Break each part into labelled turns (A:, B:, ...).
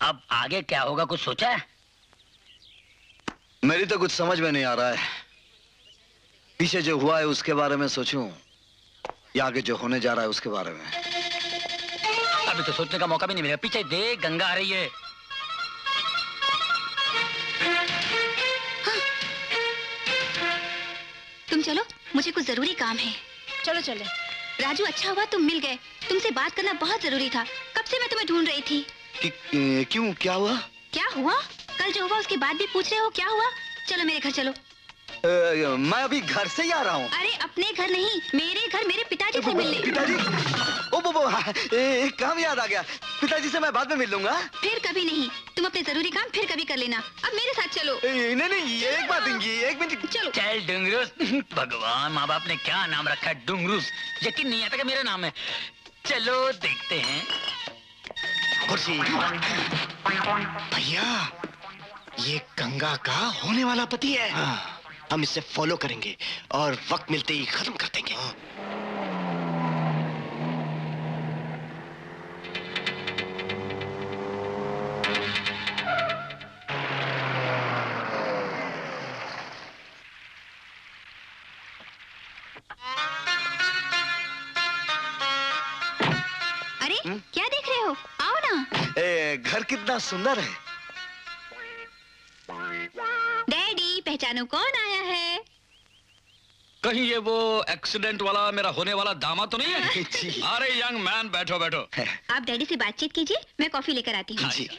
A: अब आगे क्या होगा, कुछ सोचा है?
B: मेरी तो कुछ समझ में नहीं आ रहा है। पीछे जो हुआ है उसके बारे में सोचूं या आगे जो होने जा रहा है उसके बारे में?
A: अभी तो सोचने का मौका भी नहीं मिला। पीछे देख, गंगा आ रही है।
C: हाँ। तुम चलो, मुझे कुछ जरूरी काम है।
D: चलो चले।
C: राजू, अच्छा हुआ तुम मिल गए। तुमसे बात करना बहुत जरूरी था। कब से मैं तुम्हें ढूंढ रही थी।
B: क्यों, क्या हुआ?
C: क्या हुआ? कल जो हुआ उसके बाद भी पूछ रहे हो क्या हुआ? चलो मेरे घर चलो।
B: मैं अभी घर से ही आ रहा हूँ।
C: अरे अपने घर नहीं, मेरे घर, मेरे पिताजी से मिलने।
B: पिताजी? एक काम याद आ गया। पिताजी से मैं बाद में मिल लूंगा।
C: फिर कभी नहीं। तुम अपने जरूरी काम फिर कभी कर लेना। अब मेरे साथ चलो।
B: नहीं, एक बात, एक मिनट।
C: चलो।
A: चल डुंगरूस। भगवान, माँ बाप ने क्या नाम रखा है, डुंगरूस। यकीन नहीं आता कि मेरा नाम है। चलो देखते हैं।
B: कुर्सी।
E: भैया, ये गंगा का होने वाला पति है। हाँ, हम इसे फॉलो करेंगे और वक्त मिलते ही खत्म कर देंगे। हाँ।
C: अरे क्या देख रहे हो? आओ ना।
B: घर कितना सुंदर है।
C: डैडी, पहचानो कौन आया है?
F: कहीं ये वो एक्सीडेंट वाला मेरा होने वाला दामाद तो नहीं है?
B: जी।
F: अरे यंग मैन, बैठो बैठो।
C: आप डैडी से बातचीत कीजिए, मैं कॉफी लेकर आती हूँ।
B: जी।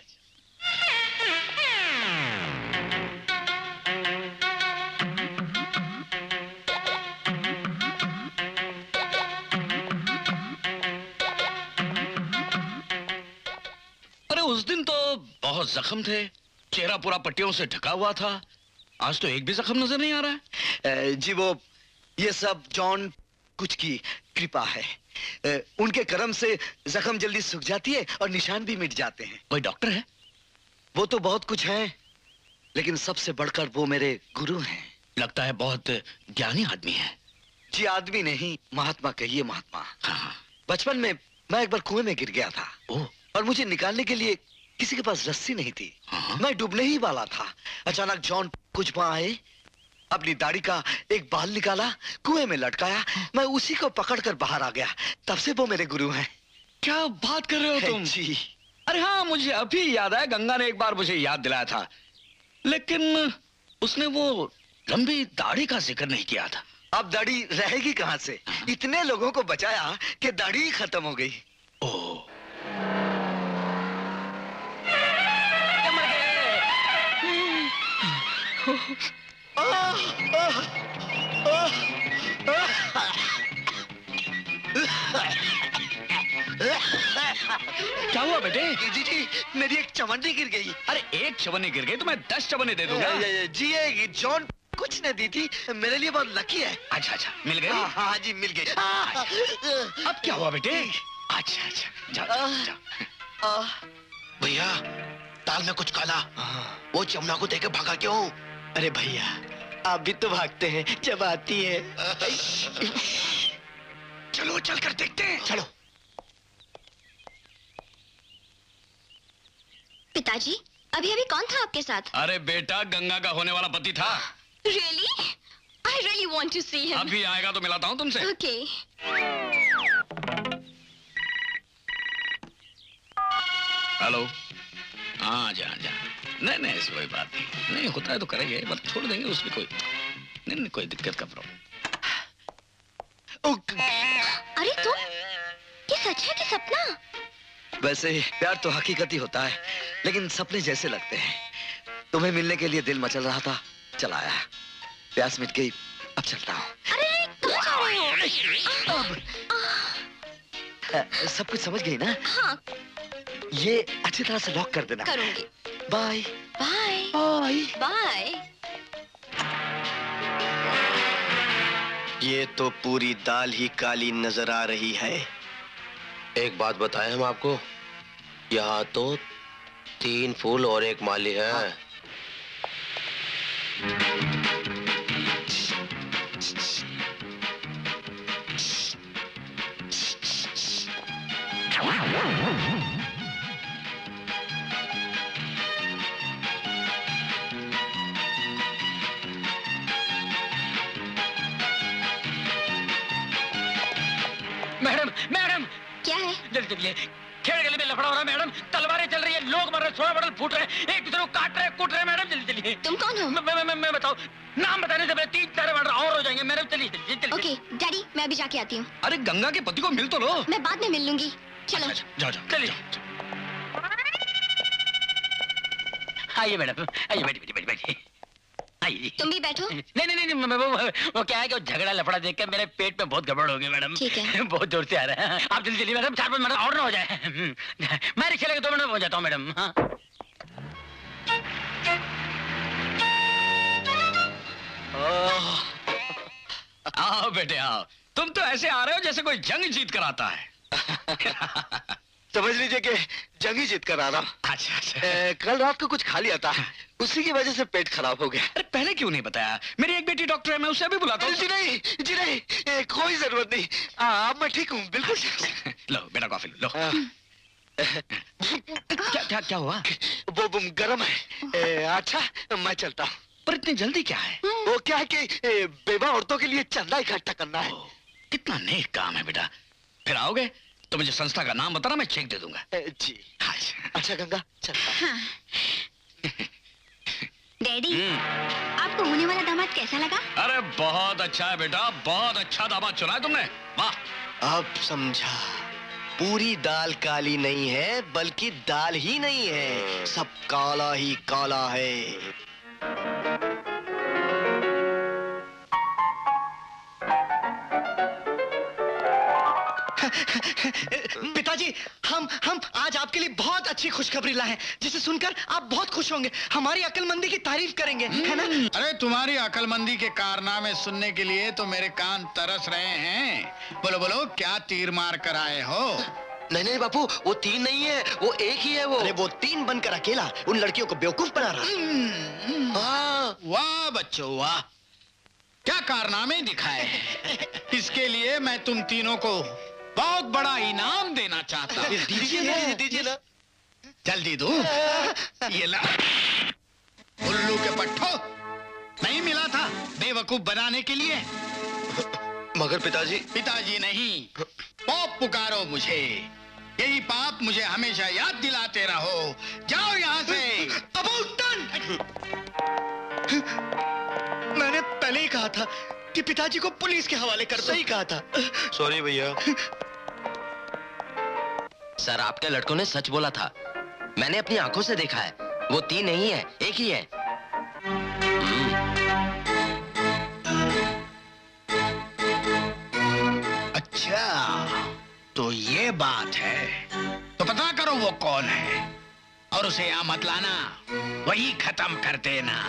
F: अरे उस दिन तो बहुत जख्म थे, चेहरा पूरा पट्टियों से ढका हुआ था। आज तो एक भी जख्म नजर नहीं आ रहा है।
B: जी वो ये सब जॉन कुछ की कृपा है। उनके कर्म से जख्म जल्दी सूख जाती है और निशान भी मिट जाते हैं।
F: कोई डॉक्टर है?
B: वो तो बहुत कुछ है, लेकिन सबसे बढ़कर वो मेरे गुरु हैं।
F: लगता है बहुत ज्ञानी आदमी है।
B: जी आदमी नहीं, महात्मा कहिए, महात्मा।
F: हाँ।
B: बचपन में मैं एक बार कुएं में गिर गया था।
F: ओह।
B: और मुझे निकालने के लिए किसी के पास रस्सी नहीं थी।
F: हाँ।
B: मैं डूबने ही वाला था। अचानक जॉन कुछ वहां आए, अपनी दाढ़ी का एक बाल निकाला, कुएं में लटकाया। मैं उसी को पकड़कर बाहर आ गया। तब से वो मेरे गुरु हैं।
F: क्या बात कर रहे हो तुम?
B: जी।
F: अरे हाँ, मुझे अभी याद आया, गंगा ने एक बार मुझे याद दिलाया था, लेकिन उसने वो लंबी दाढ़ी का जिक्र नहीं किया था।
B: अब दाढ़ी रहेगी कहां से? इतने लोगों को बचाया कि दाढ़ी ही खत्म हो गई।
F: ओह। क्या हुआ बेटे?
B: जी मेरी एक चवन्नी गिर गई।
F: अरे एक चवन्नी गिर गई तो मैं 10 चवन्नी दे दूंगा।
B: जी ये जॉन कुछ ने दी थी, मेरे लिए बहुत लकी है।
F: अच्छा अच्छा, मिल गई?
B: हाँ जी मिल गई।
F: अब क्या हुआ बेटे? अच्छा अच्छा, जाओ जाओ।
E: भैया, दाल में कुछ काला। वो जमुना को देकर भागा क्यों? अरे भैया, आप भी तो भागते हैं जब आती है।
F: चलो चल कर देखते हैं।
E: चलो।
C: पिताजी, अभी अभी कौन था आपके साथ?
F: अरे बेटा, गंगा का होने वाला पति था।
C: Really? I really want to see him.
F: अभी आएगा तो मिलाता हूँ तुमसे।
C: Okay.
F: हेलो। हाँ जा जा। नहीं नहीं, ऐसी कोई बात नहीं। नहीं होता है तो करेंगे, बस छोड़ देंगे, उसमें कोई नहीं, कोई दिक्कत का प्रॉब्लम।
C: अरे तुम, ये सच है कि सपना?
B: वैसे प्यार तो हकीकत ही होता है, लेकिन सपने जैसे लगते हैं। तुम्हें मिलने के लिए दिल मचल रहा था, चला आया। प्यास मिट गई, अब चलता हूँ।
C: अरे कहाँ जा रहे हो?
B: सब कुछ समझ गई ना?
C: हाँ।
B: ये अच्छी तरह से लॉक कर देना।
C: करूंगी।
B: Bye
C: bye
B: bye
C: bye.
E: ये तो पूरी दाल ही काली नजर आ रही है।
G: एक बात बताएं हम आपको, यहाँ तो 3 फूल और 1 माली है।
B: हाँ।
A: मैडम मैडम
C: क्या है?
A: जल्दी चलिए, खेड़ गली में लफड़ा हो रहा है मैडम, तलवारें चल रही है, लोग मर रहे, सोना बटल फूट रहे, एक दूसरे को काट रहे, कूट रहे। मैडम जल्दी चलिए।
C: तुम कौन हो?
A: मैं बताऊं, नाम बताने से पहले 3-4 मर्डर और हो जाएंगे। मैडम चलिए चलिए चलिए।
C: ओके डैडी, मैं अभी जाके आती हूँ।
F: अरे गंगा के पति को मिल तो लो।
C: मैं बाद में मिल लूंगी। चलो।
F: अच्छा, जाओ जाओ
A: चलिए। आइए मैडम, आइए बैठिए बैठिए बैठिए। आइए जी।
C: तुम भी बैठो।
A: नहीं नहीं नहीं, वो क्या है कि वो झगड़ा लफड़ा देख कर मेरे पेट में बहुत गड़बड़ हो गई मैडम।
C: ठीक है।
A: बहुत जोर से आ रहा है। आप जल्दी चलिए मैडम, 4-5 मिनट और ना हो जाए। मैं रिक्शा लेकर 2 मिनट में पहुंच जाता हूँ मैडम। हाँ।
F: आओ बेटे आओ। तुम तो ऐसे आ रहे हो जैसे कोई जंग जीत कर आता है।
B: समझ लीजिए कि जंग ही जीत कर आ रहा हूँ।
F: अच्छा अच्छा।
B: कल रात को कुछ खा लिया था, उसी की वजह से पेट खराब हो गया।
F: अरे पहले क्यों नहीं बताया? मेरी एक बेटी डॉक्टर है, मैं उसे भी बुलाता हूँ।
B: जी नहीं जी नहीं, कोई जरूरत नहीं। अब मैं ठीक हूँ बिल्कुल।
F: लो बेटा कॉफी लो। क्या क्या क्या हुआ?
B: वो गरम है। अच्छा मैं चलता हूँ।
F: पर इतनी जल्दी क्या है?
B: वो क्या है कि बेवा औरतों के लिए चंदा इकट्ठा करना है।
F: कितना नेक काम है बेटा। फिर आओगे तो मुझे संस्था का नाम बताना, मैं चेक दे दूंगा।
B: जी। अच्छा गंगा चलता।
C: हाँ। डैडी, आपको होने वाला दामाद कैसा लगा?
F: अरे बहुत अच्छा है बेटा, बहुत अच्छा दामाद चुना है तुमने। वाह।
E: अब समझा। पूरी दाल काली नहीं है, बल्कि दाल ही नहीं है, सब काला ही काला है। पिताजी, हम आज आपके लिए बहुत अच्छी खुशखबरी लाए हैं, जिसे सुनकर आप बहुत खुश होंगे, हमारी अक्लमंदी की तारीफ करेंगे, है ना?
D: अरे तुम्हारी अकलमंदी के कारनामे सुनने के लिए तो मेरे कान तरस रहे हैं। बोलो बोलो, क्या तीर मार कर आए हो?
E: नहीं नहीं बापू, वो 3 नहीं है, वो एक ही है वो। अरे वो 3 बनकर अकेला उन लड़कियों को बेवकूफ बना रहा।
D: वाह बच्चों वाह, क्या कारनामे दिखाए। इसके लिए मैं तुम तीनों को बहुत बड़ा इनाम देना चाहता हूँ।
E: दीजिए ना।
D: जल्दी दो। ये ला। उल्लू के पट्टो, नहीं मिला था बेवकूफ बनाने के लिए?
B: मगर पिताजी।
D: पिताजी नहीं, पाप पुकारो मुझे। यही पाप मुझे हमेशा याद दिलाते रहो। जाओ यहाँ से।
E: मैंने पहले ही कहा था कि पिताजी को पुलिस के हवाले कर दो। सही कहा था।
G: सॉरी भैया।
H: सर, आपके लड़कों ने सच बोला था। मैंने अपनी आंखों से देखा है। वो 3 नहीं है, एक ही है।
D: अच्छा, तो ये बात है। तो पता करो वो कौन है और उसे यहाँ मत लाना, वही खत्म कर देना।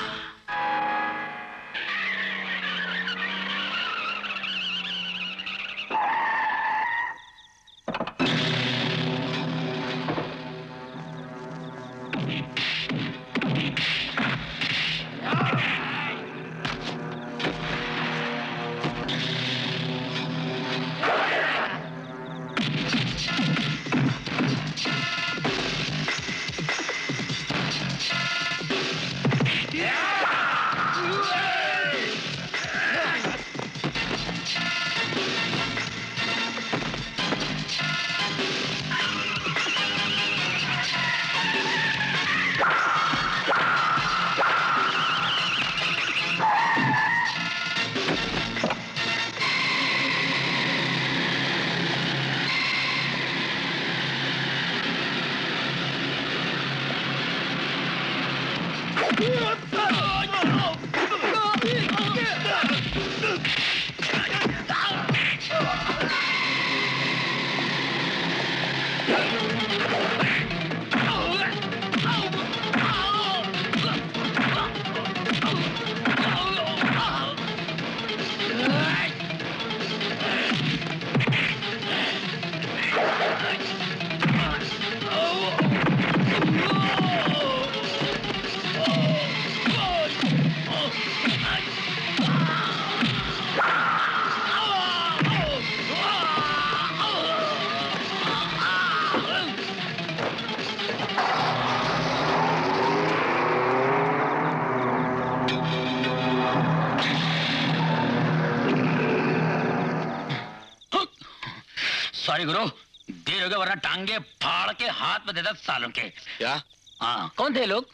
A: गुरु, देर हो गया वरना टांगे फाड़ के हाथ में देता सालों के।
B: क्या?
A: हाँ, कौन थे ये लोग?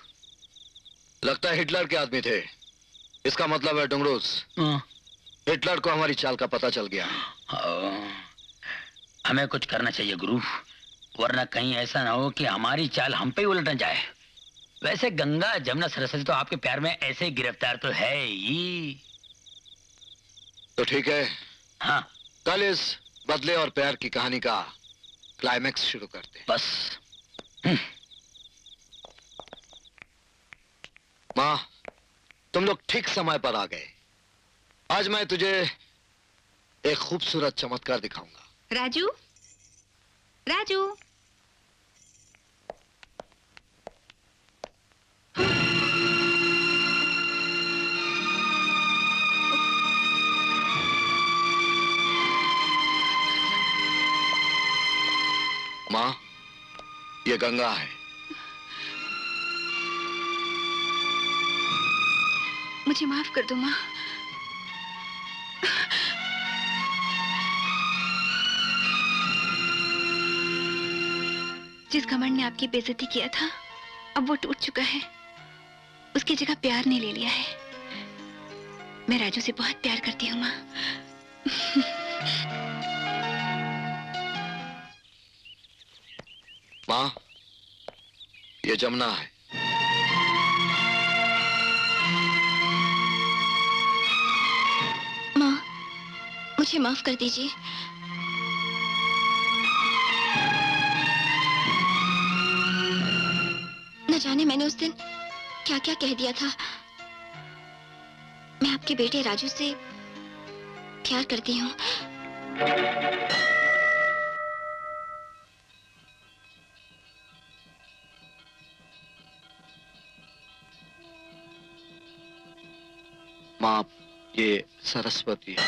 B: लगता है हिटलर के आदमी थे। इसका मतलब है डुंगरूस, हिटलर को हमारी चाल का पता चल गया।
A: हमें कुछ करना चाहिए गुरु, वरना कहीं ऐसा ना हो कि हमारी चाल हम पे ही उलट जाए। वैसे गंगा जमुना सरस्वती तो आपके प्यार में ऐसे ही गिरफ्तार तो है ही।
B: तो ठीक है,
A: हाँ
B: कल इस बदले और प्यार की कहानी का क्लाइमैक्स शुरू करते हैं।
A: बस।
B: माँ, तुम लोग ठीक समय पर आ गए। आज मैं तुझे एक खूबसूरत चमत्कार दिखाऊंगा।
C: राजू, राजू,
B: माँ, ये गंगा है।
C: मुझे माफ कर दो माँ। जिस घमंड ने आपकी बेइज्जती किया था, अब वो टूट चुका है। उसकी जगह प्यार ने ले लिया है। मैं राजू से बहुत प्यार करती हूँ माँ।
B: माँ, ये जमुना है।
C: माँ, मुझे माफ कर दीजिए। न जाने मैंने उस दिन क्या क्या कह दिया था। मैं आपके बेटे राजू से प्यार करती हूँ।
B: माँ, ये सरस्वती है।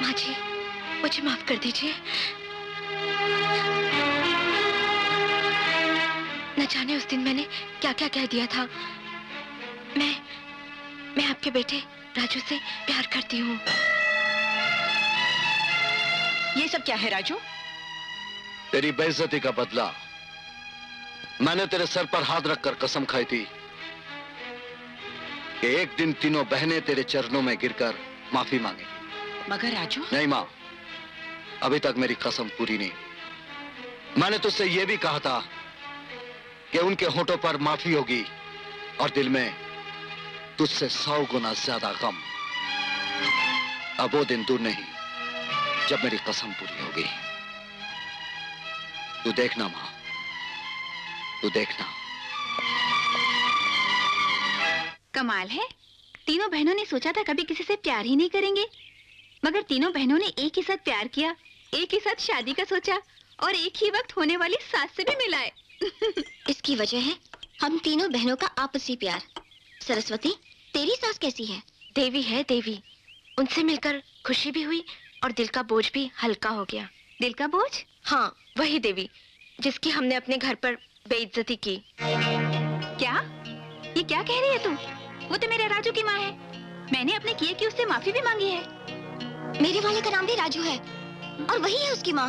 C: माँ जी, मुझे माफ कर दीजिए। न जाने उस दिन मैंने क्या क्या कह दिया था। मैं आपके बेटे राजू से प्यार करती हूँ।
I: ये सब क्या है राजू?
B: तेरी बेइज्जती का बदला। मैंने तेरे सर पर हाथ रखकर कसम खाई थी कि एक दिन तीनों बहनें तेरे चरणों में गिरकर माफी मांगेंगी।
I: मगर राजू,
B: नहीं माँ, अभी तक मेरी कसम पूरी नहीं। मैंने तुझसे यह भी कहा था कि उनके होठों पर माफी होगी और दिल में तुझसे 100 गुना ज्यादा गम। अब वो दिन दूर नहीं जब मेरी कसम पूरी होगी। तू देखना माँ, तू देखना।
C: कमाल है, तीनों बहनों ने सोचा था कभी किसी से प्यार ही नहीं करेंगे, मगर तीनों बहनों ने एक ही साथ प्यार किया, एक ही साथ शादी का सोचा और एक ही वक्त होने वाली सास से भी मिलाए।
J: इसकी वजह है हम तीनों बहनों का आपसी प्यार। सरस्वती, तेरी सास कैसी है?
C: देवी है देवी। उनसे मिलकर खुशी भी हुई और दिल का बोझ भी हल्का हो गया। दिल का बोझ? हाँ, वही देवी जिसकी हमने अपने घर पर बेइज्जती की। क्या? ये क्या कह रही है तू? वो तो मेरे राजू की माँ है। मैंने अपने किए की उससे माफी भी मांगी है।
J: मेरे वाले का नाम भी राजू है और वही है उसकी माँ।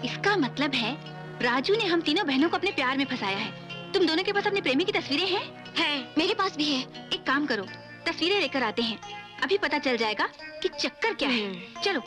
C: इसका मतलब है राजू ने हम तीनों बहनों को अपने प्यार में फंसाया है। तुम दोनों के पास अपने प्रेमी की तस्वीरें हैं?
J: हैं, मेरे पास भी है।
C: एक काम करो, तस्वीरें लेकर आते हैं, अभी पता चल जाएगा कि चक्कर क्या है। चलो।